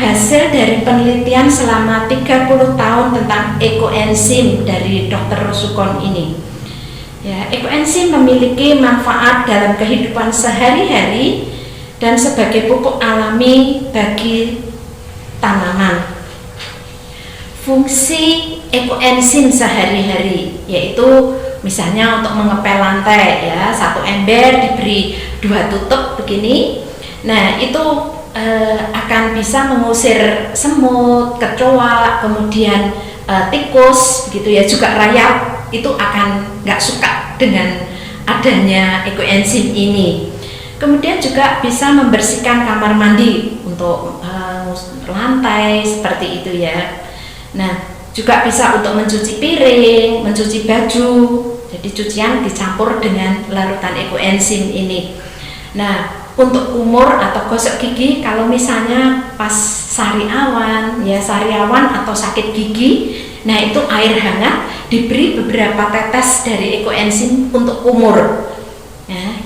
hasil dari penelitian selama 30 tahun tentang ekoenzim dari Dr. Rusukon ini. Ya, ekoenzim memiliki manfaat dalam kehidupan sehari-hari dan sebagai pupuk alami bagi tanaman. Fungsi ekoenzim sehari-hari yaitu misalnya untuk mengepel lantai, ya, satu ember diberi 2 tutup begini. Nah, itu akan bisa mengusir semut, kecoa, kemudian tikus, begitu ya, juga rayap itu akan nggak suka dengan adanya ekoenzim ini. Kemudian juga bisa membersihkan kamar mandi untuk lantai seperti itu ya. Nah, juga bisa untuk mencuci piring, mencuci baju. Jadi cucian dicampur dengan larutan ekoenzim ini. Nah, untuk kumur atau gosok gigi, kalau misalnya pas sariawan atau sakit gigi, nah itu air hangat diberi beberapa tetes dari ekoenzim untuk kumur. Ya.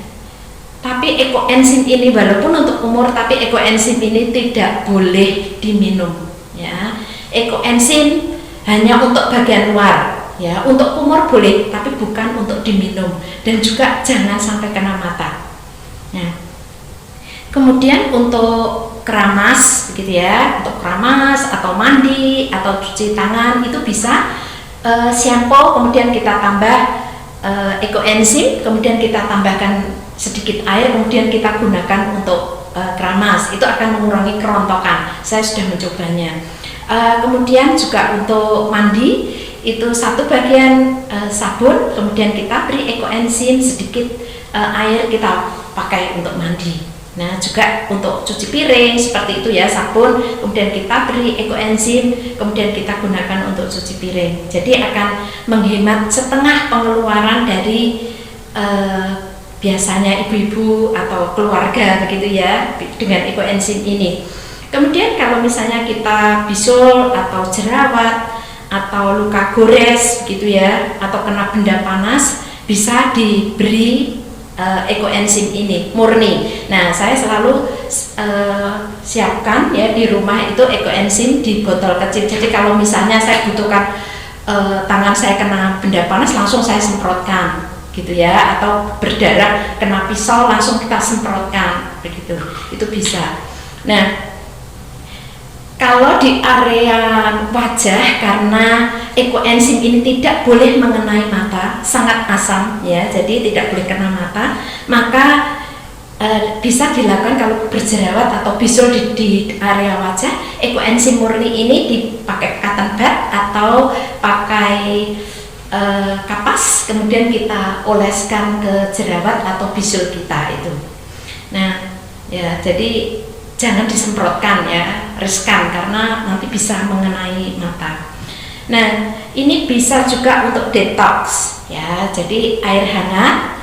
Tapi ekoenzim ini walaupun untuk kumur, tapi ekoenzim ini tidak boleh diminum. Ya. Ekoenzim hanya untuk bagian luar. Ya, untuk kumur boleh, tapi bukan untuk diminum, dan juga jangan sampai kena mata. Nah, kemudian untuk keramas, begitu ya, untuk keramas atau mandi atau cuci tangan itu bisa shampoo, kemudian kita tambah ekoenzim, kemudian kita tambahkan sedikit air, kemudian kita gunakan untuk keramas. Itu akan mengurangi kerontokan. Saya sudah mencobanya. Kemudian juga untuk mandi itu 1 bagian sabun, kemudian kita beri ekoenzim, sedikit air kita pakai untuk mandi. Nah, juga untuk cuci piring seperti itu ya, sabun, kemudian kita beri ekoenzim, kemudian kita gunakan untuk cuci piring. Jadi akan menghemat setengah pengeluaran dari biasanya ibu-ibu atau keluarga begitu ya, dengan ekoenzim ini. Kemudian kalau misalnya kita bisul atau jerawat atau luka gores gitu ya, atau kena benda panas, bisa diberi ekoenzim ini murni. Nah, saya selalu siapkan ya di rumah itu ekoenzim di botol kecil. Jadi kalau misalnya saya butuhkan tangan saya kena benda panas, langsung saya semprotkan gitu ya, atau berdarah kena pisau langsung kita semprotkan begitu. Itu bisa. Nah, kalau di area wajah, karena ekoenzim ini tidak boleh mengenai mata, sangat asam ya, jadi tidak boleh kena mata, maka bisa dilakukan kalau berjerawat atau bisul di area wajah, ekoenzim murni ini dipakai cotton bud atau pakai kapas, kemudian kita oleskan ke jerawat atau bisul kita itu. Nah, ya, jadi jangan disemprotkan ya, riskan karena nanti bisa mengenai mata. Nah, ini bisa juga untuk detox ya. Jadi air hangat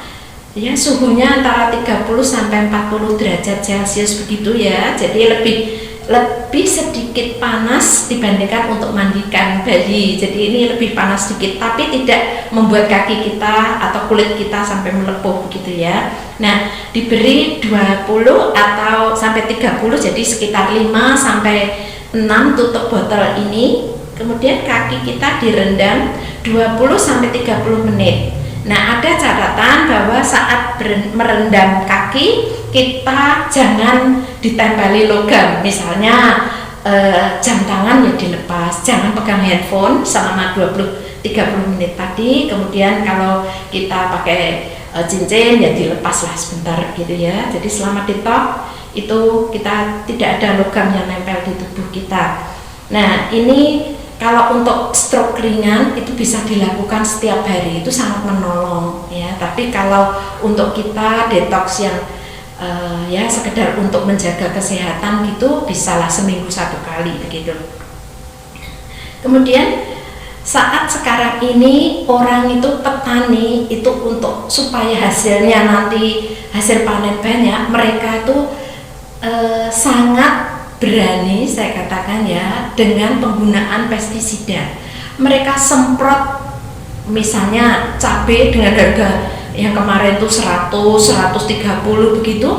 ya, suhunya antara 30 sampai 40 derajat Celcius begitu ya. Jadi lebih sedikit panas dibandingkan untuk mandikan bayi. Jadi ini lebih panas sedikit, tapi tidak membuat kaki kita atau kulit kita sampai melepuh begitu ya. Nah, diberi 20 atau sampai 30, jadi sekitar 5 sampai 6 tutup botol ini. Kemudian kaki kita direndam 20 sampai 30 menit. Nah, ada catatan bahwa saat merendam kaki, kita jangan ditempeli logam, misalnya jam tangan ya dilepas, jangan pegang handphone selama 20-30 menit tadi. Kemudian kalau kita pakai cincin ya dilepas lah sebentar gitu ya. Jadi selama detox itu kita tidak ada logam yang nempel di tubuh kita. Nah, ini kalau untuk stroke ringan itu bisa dilakukan setiap hari, itu sangat menolong ya. Tapi kalau untuk kita detox yang ya sekedar untuk menjaga kesehatan gitu, bisalah seminggu 1 kali begitu. Kemudian saat sekarang ini orang itu petani itu untuk supaya hasilnya nanti hasil panen banyak, mereka itu sangat berani, saya katakan ya, dengan penggunaan pestisida. Mereka semprot misalnya cabai dengan harga yang kemarin tuh 100, 130 begitu,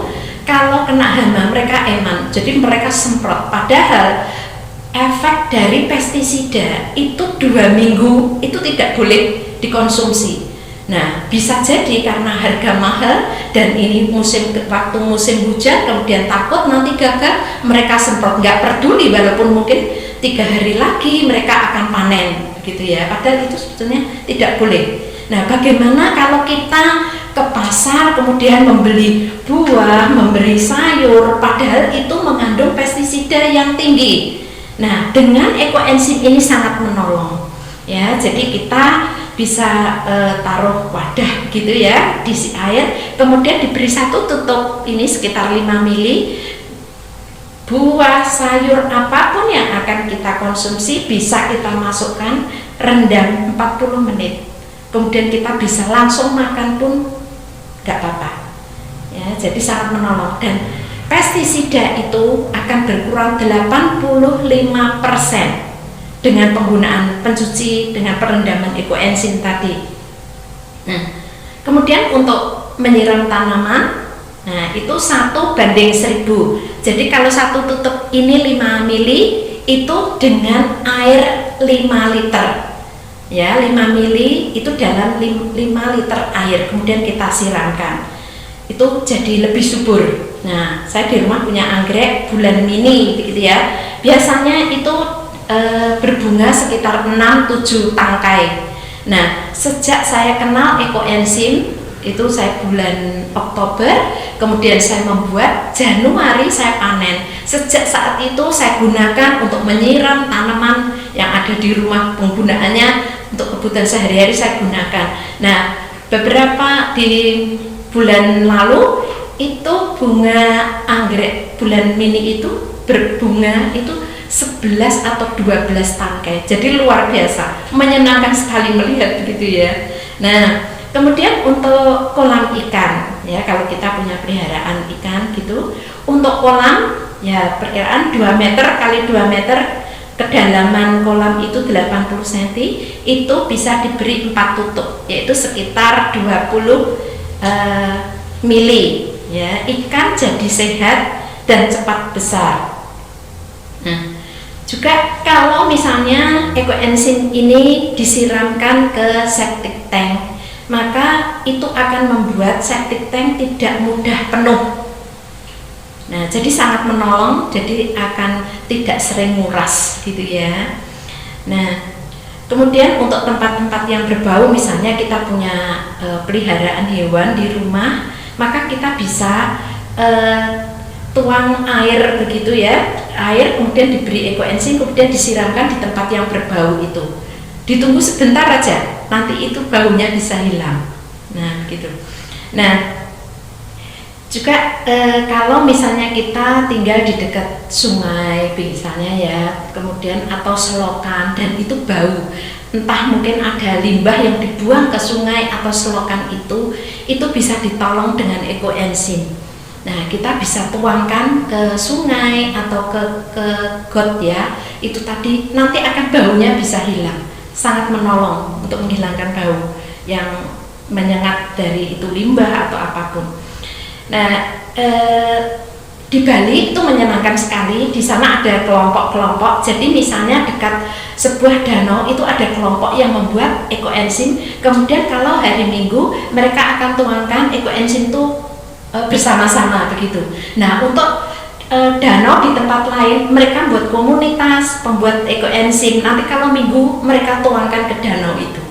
kalau kena hama mereka eman, jadi mereka semprot. Padahal efek dari pestisida itu 2 minggu itu tidak boleh dikonsumsi. Nah, bisa jadi karena harga mahal dan ini waktu musim hujan, kemudian takut nanti gagal, mereka semprot, nggak peduli walaupun mungkin 3 hari lagi mereka akan panen, gitu ya. Padahal itu sebetulnya tidak boleh. Nah, bagaimana kalau kita ke pasar kemudian membeli buah, membeli sayur, padahal itu mengandung pestisida yang tinggi. Nah, dengan ekoenzim ini sangat menolong, ya. Jadi kita bisa taruh wadah gitu ya, diisi air, kemudian diberi satu tutup ini sekitar 5 mili. Buah, sayur, apapun yang akan kita konsumsi bisa kita masukkan, rendam 40 menit. Kemudian kita bisa langsung makan pun nggak apa-apa. Ya, jadi sangat menolong dan pestisida itu akan berkurang 85% dengan penggunaan pencuci dengan perendaman ekoenzim tadi. Nah, kemudian untuk menyiram tanaman, nah itu 1:1000. Jadi kalau satu tutup ini 5 mili itu dengan air 5 liter. Ya, 5 mili itu dalam 5 liter air, kemudian kita siramkan. Itu jadi lebih subur. Nah, saya di rumah punya anggrek bulan mini gitu ya. Biasanya itu berbunga sekitar 6-7 tangkai. Nah, sejak saya kenal ekoenzim itu saya bulan Oktober, kemudian saya membuat, Januari saya panen. Sejak saat itu saya gunakan untuk menyiram tanaman yang ada di rumah, penggunaannya untuk kebutuhan sehari-hari saya gunakan. Nah, beberapa di bulan lalu itu bunga anggrek bulan mini itu berbunga itu 11 atau 12 tangkai. Jadi luar biasa, menyenangkan sekali melihat begitu ya. Nah, kemudian untuk kolam ikan ya, kalau kita punya peliharaan ikan gitu, untuk kolam ya perkiraan 2 meter kali 2 meter, kedalaman kolam itu 80 cm, itu bisa diberi 4 tutup, yaitu sekitar 20 mili ya. Ikan jadi sehat dan cepat besar. Nah, juga kalau misalnya ekoenzim ini disiramkan ke septic tank, maka itu akan membuat septic tank tidak mudah penuh. Nah, jadi sangat menolong, jadi akan tidak sering nguras gitu ya. Nah, kemudian untuk tempat-tempat yang berbau, misalnya kita punya peliharaan hewan di rumah, maka kita bisa tuang air begitu ya, air kemudian diberi ekoenzim, kemudian disiramkan di tempat yang berbau itu. Ditunggu sebentar aja, nanti itu baunya bisa hilang. Nah, begitu. Nah, juga kalau misalnya kita tinggal di dekat sungai misalnya ya, kemudian atau selokan dan itu bau, entah mungkin ada limbah yang dibuang ke sungai atau selokan itu bisa ditolong dengan ekoenzim. Nah, kita bisa tuangkan ke sungai atau ke got ya, itu tadi nanti akan baunya bisa hilang, sangat menolong untuk menghilangkan bau yang menyengat dari itu limbah atau apapun. Nah, di Bali itu menyenangkan sekali, di sana ada kelompok-kelompok. Jadi misalnya dekat sebuah danau itu ada kelompok yang membuat ekoenzim, kemudian kalau hari Minggu mereka akan tuangkan ekoenzim itu bersama-sama begitu. Nah, untuk danau di tempat lain mereka buat komunitas pembuat ekoenzim, nanti kalau Minggu mereka tuangkan ke danau itu.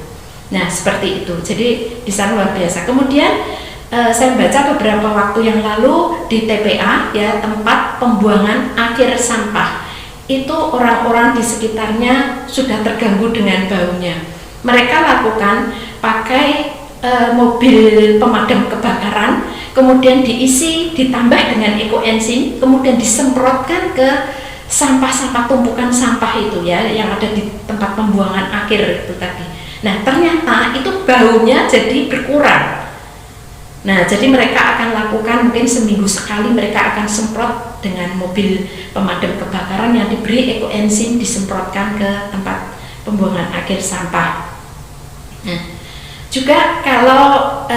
Nah, seperti itu. Jadi di sana luar biasa. Kemudian saya baca beberapa waktu yang lalu di TPA ya, tempat pembuangan akhir sampah itu orang-orang di sekitarnya sudah terganggu dengan baunya. Mereka lakukan pakai mobil pemadam kebakaran, kemudian diisi, ditambah dengan ekoenzim, kemudian disemprotkan ke sampah-sampah, tumpukan sampah itu ya yang ada di tempat pembuangan akhir itu tadi. Nah, ternyata itu baunya jadi berkurang. Nah, jadi mereka akan lakukan mungkin seminggu sekali, mereka akan semprot dengan mobil pemadam kebakaran yang diberi ekoenzim, disemprotkan ke tempat pembuangan akhir sampah. Nah, juga kalau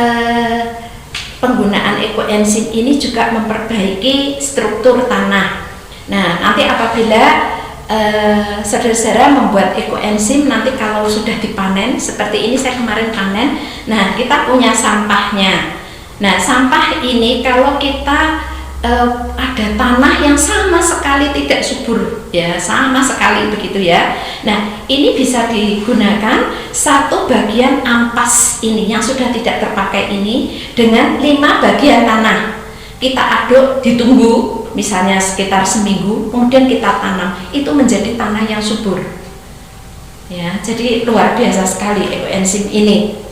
penggunaan ekoenzim ini juga memperbaiki struktur tanah. Nah, nanti apabila saudara-saudara membuat ekoenzim, nanti kalau sudah dipanen seperti ini, saya kemarin panen, nah kita punya sampahnya. Nah, sampah ini kalau kita ada tanah yang sama sekali tidak subur, ya sama sekali begitu ya. Nah, ini bisa digunakan satu bagian ampas ini yang sudah tidak terpakai ini dengan 5 bagian tanah. Kita aduk, ditunggu misalnya sekitar seminggu, kemudian kita tanam, itu menjadi tanah yang subur. Ya, jadi luar biasa sekali ekoenzim ini.